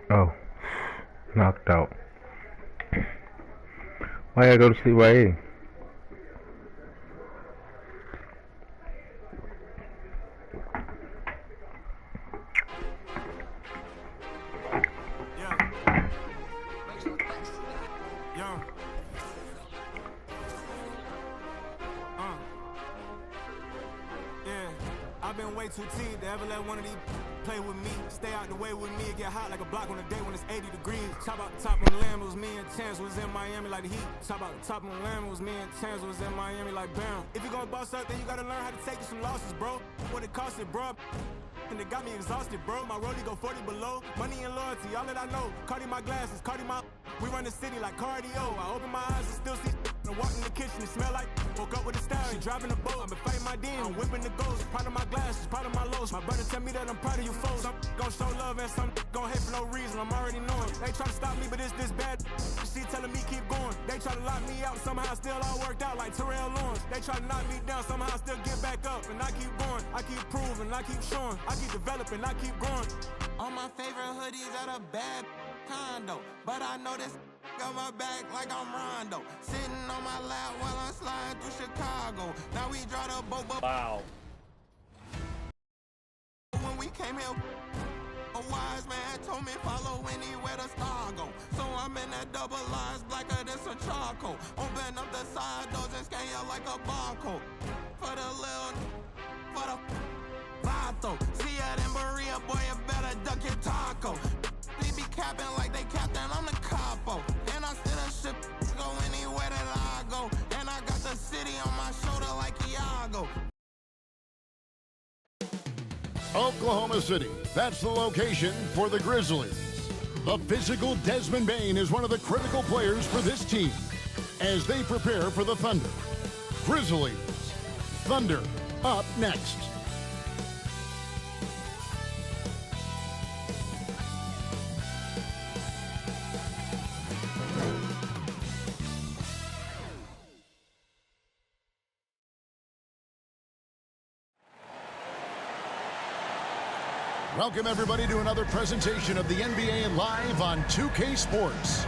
Oh, knocked out. Why I go to sleep right here? I've been way too teed to ever let one of these play with me. Stay out the way with me and get hot like a block on a day when it's 80 degrees. Top out the top on the lamb, it was me and Chance was in Miami like the Heat. Top out the top on the lamb, it was me and Chance was in Miami like Bam. If you gonna boss up, then you gotta learn how to take some losses, bro. What it cost it, bro. And it got me exhausted, bro. My rollie go 40 below. Money and loyalty, all that I know. Cardi my glasses, Cardi my... We run the city like cardio. I open my eyes and still see... And walk in the kitchen, it smell like... Woke up with a style, she driving a boat. I've been fighting my demons, I'm whipping the ghost. Proud of my glasses, proud of my lows. My brother tell me that I'm proud of you folks. Some gon' show love and some gon' hate for no reason. I'm already knowing. They try to stop me, but it's this bad. She telling me keep going. They try to lock me out, somehow still all worked out like Terrell Lawrence. They try to knock me down, somehow I still get back up. And I keep going, I keep proving, I keep showing. I keep developing, I keep growing. All my favorite hoodies at a bad condo, but I know this got my back like I'm Rondo. Sitting on my lap while I'm sliding through Chicago. Now we draw the boat, but wow. When we came here, a wise man told me follow anywhere the star go. So I'm in that double lines, blacker than some charcoal. Open up the side doors and scan you like a barcode. For the little, for the vato. See ya in Maria, boy, you better duck your taco. They be capping like they captain, I'm the capo. And I still a ship, go anywhere that I go. And I got the city on my shoulder like Iago. Oklahoma City, that's the location for the Grizzlies. The physical Desmond Bane is one of the critical players for this team as they prepare for the Thunder. Grizzlies, Thunder, up next. Welcome, everybody, to another presentation of the NBA Live on 2K Sports.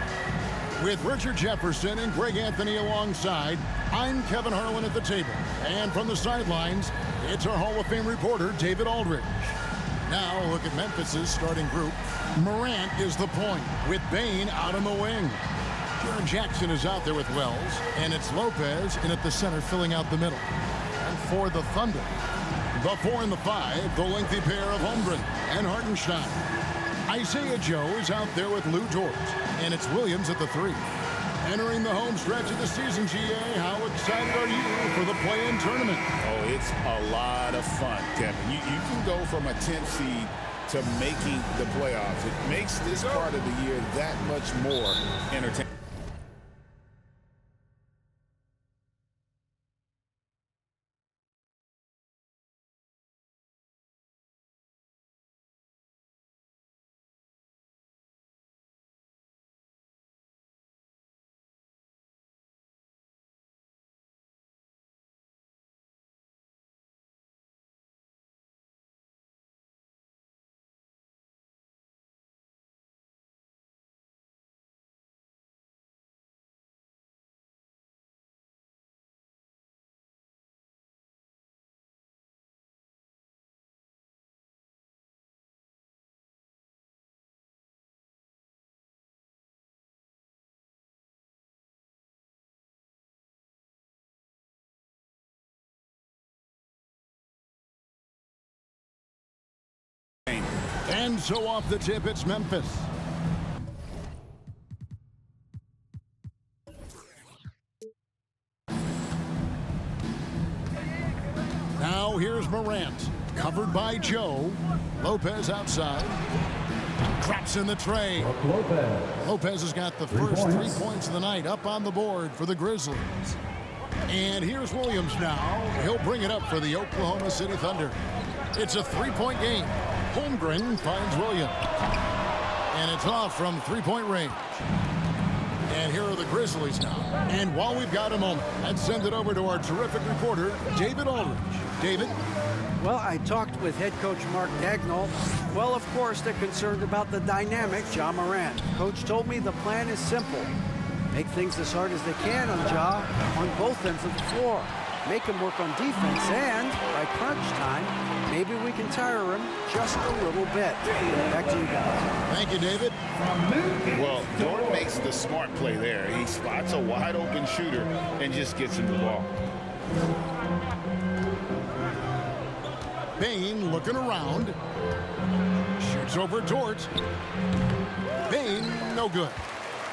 With Richard Jefferson and Greg Anthony alongside, I'm Kevin Harlan at the table. And from the sidelines, it's our Hall of Fame reporter, David Aldridge. Now, look at Memphis's starting group. Morant is the point, with Bane out on the wing. Jaren Jackson is out there with Wells, and it's Lopez in at the center, filling out the middle. And for the Thunder, the 4 and the 5, the lengthy pair of Holmgren and Hartenstein. Isaiah Joe is out there with Lou Dort, and it's Williams at the 3. Entering the home stretch of the season, GA, how excited are you for the play-in tournament? Oh, it's a lot of fun, Kevin. You can go from a 10th seed to making the playoffs. It makes this part of the year that much more entertaining. And so off the tip, it's Memphis. Now here's Morant, covered by Joe. Lopez outside. Drops in the tray. Lopez has got the first 3 points of the night up on the board for the Grizzlies. And here's Williams now. He'll bring it up for the Oklahoma City Thunder. It's a 3-point game. Holmgren finds Williams. And it's off from 3-point range. And here are the Grizzlies now. And while we've got a moment, let's send it over to our terrific reporter, David Aldridge. David? Well, I talked with head coach Mark Dagnall. Well, of course, they're concerned about the dynamic Ja Morant. Coach told me the plan is simple. Make things as hard as they can on Ja on both ends of the floor. Make him work on defense, and by crunch time, maybe we can tire him just a little bit. Back to you guys. Thank you, David. Well, Dort makes the smart play there. He spots a wide open shooter and just gets him the ball. Bane looking around. Shoots over Dort. Bane, no good.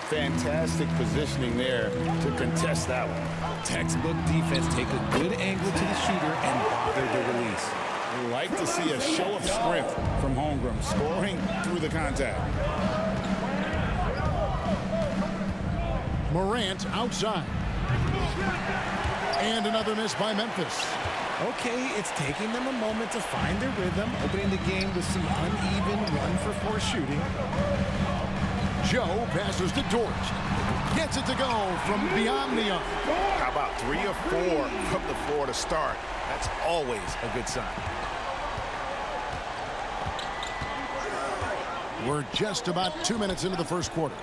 Fantastic positioning there to contest that one. Textbook defense. Take a good angle to the shooter and bother the release. We like to see a show of strength from Holmgren, scoring through the contact. Morant outside. And another miss by Memphis. Okay, it's taking them a moment to find their rhythm, opening the game with some uneven 1-for-4 shooting. Joe passes to Dort. Gets it to go from beyond the arc. How about 3 or 4 from the floor to start? That's always a good sign. We're just about 2 minutes into the first quarter.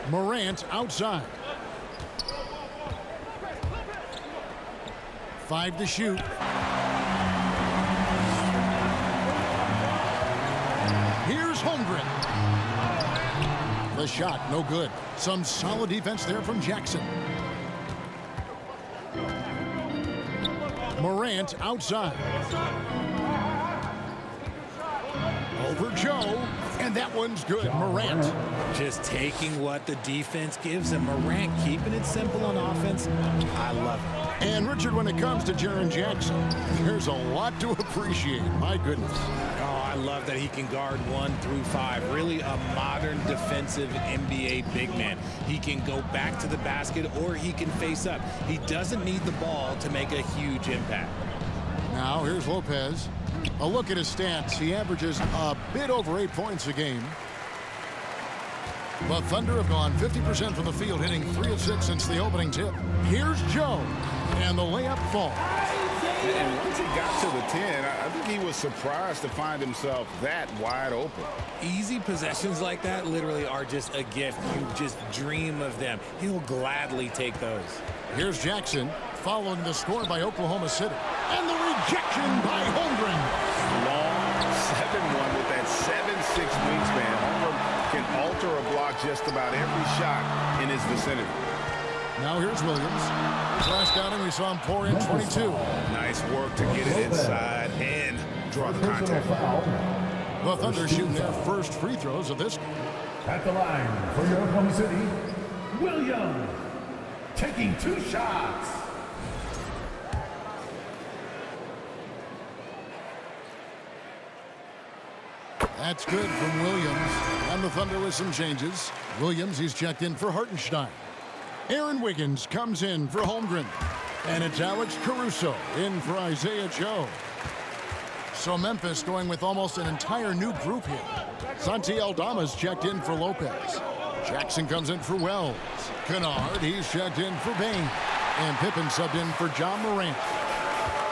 Morant outside. 5 to shoot. Here's Holmgren. The shot, no good. Some solid defense there from Jackson. Morant outside. Over Joe, and that one's good. Morant. Just taking what the defense gives him. Morant keeping it simple on offense. I love it. And Richard, when it comes to Jaren Jackson, there's a lot to appreciate. My goodness. Oh, I love that he can guard 1 through 5. Really a modern defensive NBA big man. He can go back to the basket or he can face up. He doesn't need the ball to make a huge impact. Now here's Lopez. A look at his stats. He averages a bit over 8 points a game. The Thunder have gone 50% from the field, hitting 3 of 6 since the opening tip. Here's Joe, and the layup falls. And once he got to the 10, I think he was surprised to find himself that wide open. Easy possessions like that literally are just a gift. You just dream of them. He'll gladly take those. Here's Jackson, following the score by Oklahoma City. And the rejection by Holmgren. Long 7-1 with that 7'6" wingspan. Holmgren can alter a block just about every shot in his vicinity. Now here's Williams. His last outing, we saw him pour in 22. Nice work to get it inside and draw the contact. The Thunder shooting their first free throws of this. At the line for your Oklahoma City, Williams taking 2 shots. That's good from Williams. And the Thunder with some changes. Williams, he's checked in for Hartenstein. Aaron Wiggins comes in for Holmgren. And it's Alex Caruso in for Isaiah Joe. So Memphis going with almost an entire new group here. Santi Aldama's checked in for Lopez. Jackson comes in for Wells. Kennard, he's checked in for Bane. And Pippen subbed in for Ja Morant.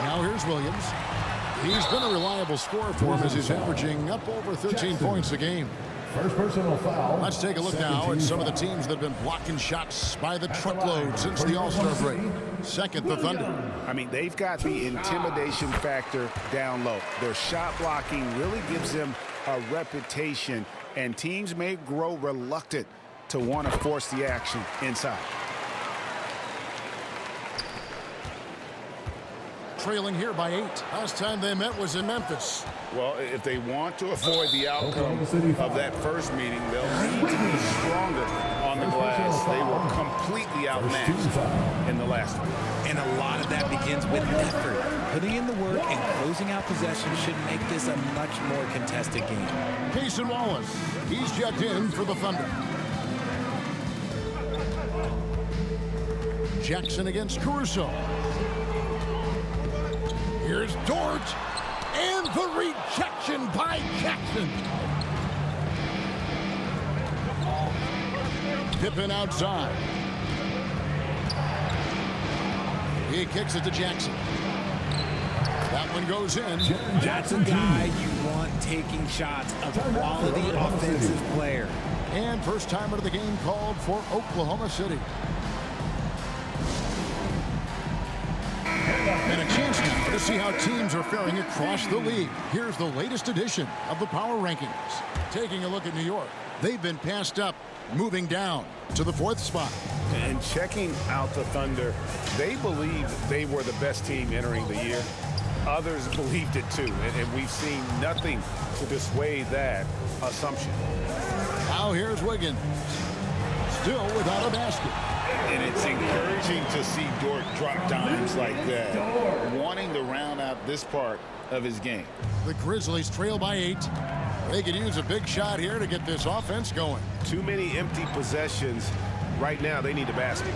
Now here's Williams. He's been a reliable scorer for him as he's averaging up over 13 points a game. First personal foul. Let's take a look now at some of the teams that have been blocking shots by the truckload since the All-Star break. Second, the Thunder. I mean, they've got the intimidation factor down low. Their shot blocking really gives them a reputation, and teams may grow reluctant to want to force the action inside. Trailing here by 8. Last time they met was in Memphis. Well, if they want to avoid the outcome of that first meeting, they'll need to be stronger on the glass. They were completely outmatched in the last one. And a lot of that begins with effort. Putting in the work and closing out possession should make this a much more contested game. Payson Wallace, he's checked in for the Thunder. Jackson against Caruso. Here's Dort, and the rejection by Jackson. Pippen outside. He kicks it to Jackson. That one goes in. That's a guy you want taking shots, a quality offensive player. And first time out of the game called for Oklahoma City. And a chance now to see how teams are faring across the league. Here's the latest edition of the Power Rankings. Taking a look at New York. They've been passed up, moving down to the 4th spot. And checking out the Thunder, they believed they were the best team entering the year. Others believed it too, and we've seen nothing to dissuade that assumption. Now here's Wiggins. Still without a basket. And it's encouraging to see Dort drop dimes like that, wanting to round out this part of his game. The Grizzlies trail by 8. They could use a big shot here to get this offense going. Too many empty possessions. Right now, they need a basket.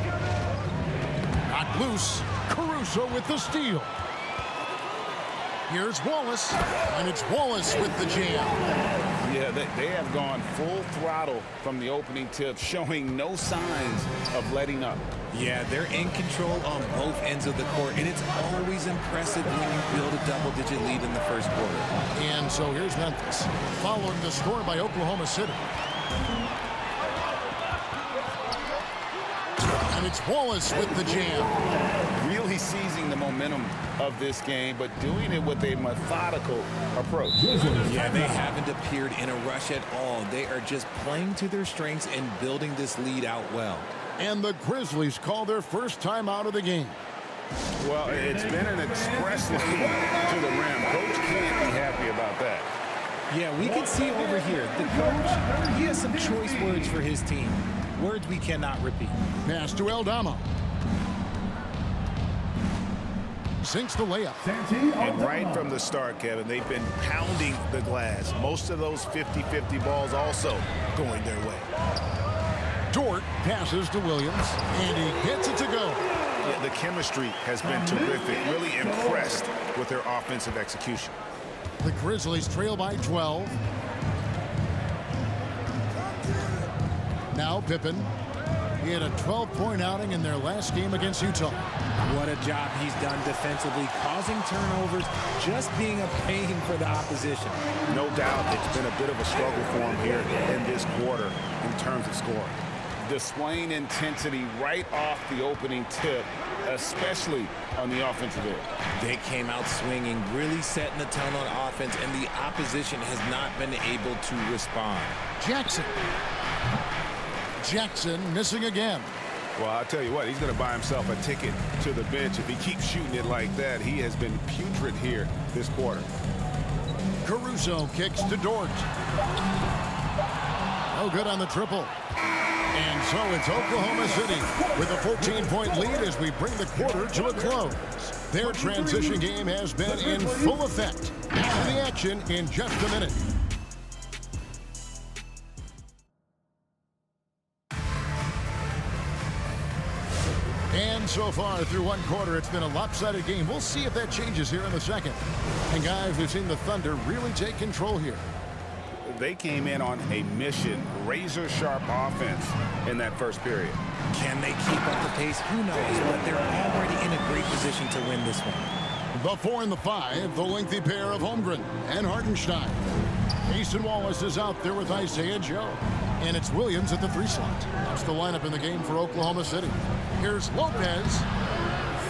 Not loose. Caruso with the steal. Here's Wallace, and it's Wallace with the jam. Yeah, they have gone full throttle from the opening tip, showing no signs of letting up. Yeah, they're in control on both ends of the court, and it's always impressive when you build a double-digit lead in the first quarter. And so here's Memphis, following the score by Oklahoma City. And it's Wallace with the jam. Really seizing the momentum of this game, but doing it with a methodical approach. Yeah, they haven't appeared in a rush at all. They are just playing to their strengths and building this lead out well. And the Grizzlies call their first time out of the game. Well, it's been an express lead to the rim. Coach can't be happy about that. Yeah, we can see over here, the coach, he has some choice words for his team. Words we cannot repeat. Pass to Aldama. Sinks the layup. And right from the start, Kevin, they've been pounding the glass. Most of those 50-50 balls also going their way. Dort passes to Williams, and he gets it to go. Yeah, the chemistry has been terrific. Really impressed with their offensive execution. The Grizzlies trail by 12. Now Pippen. He had a 12-point outing in their last game against Utah. What a job he's done defensively, causing turnovers, just being a pain for the opposition. No doubt it's been a bit of a struggle for him here in this quarter in terms of scoring. Displaying intensity right off the opening tip, especially on the offensive end. They came out swinging, really setting the tone on offense, and the opposition has not been able to respond. Jackson missing again. Well, I'll tell you what, he's going to buy himself a ticket to the bench. If he keeps shooting it like that, he has been putrid here this quarter. Caruso kicks to Dort. No good on the triple. And so it's Oklahoma City with a 14-point lead as we bring the quarter to a close. Their transition game has been in full effect. Back to the action in just a minute. And so far through one quarter, it's been a lopsided game. We'll see if that changes here in the second. And guys, we've seen the Thunder really take control here. They came in on a mission, razor-sharp offense in that first period. Can they keep up the pace? Who knows, but they're already in a great position to win this one. The 4 and the 5, the lengthy pair of Holmgren and Hartenstein. Mason Wallace is out there with Isaiah Joe. And it's Williams at the 3 slot. That's the lineup in the game for Oklahoma City. Here's Lopez.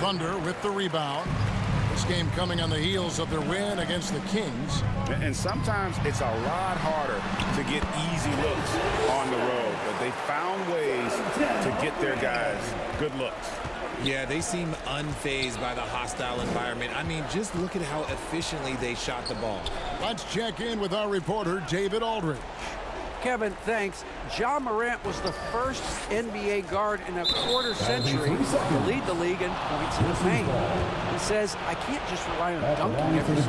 Thunder with the rebound. This game coming on the heels of their win against the Kings. And sometimes it's a lot harder to get easy looks on the road, but they found ways to get their guys good looks. Yeah, they seem unfazed by the hostile environment. I mean, just look at how efficiently they shot the ball. Let's check in with our reporter, David Aldridge. Kevin, thanks. Ja Morant was the first NBA guard in a quarter century to lead the league in points in the paint. He says, I can't just rely on dunking every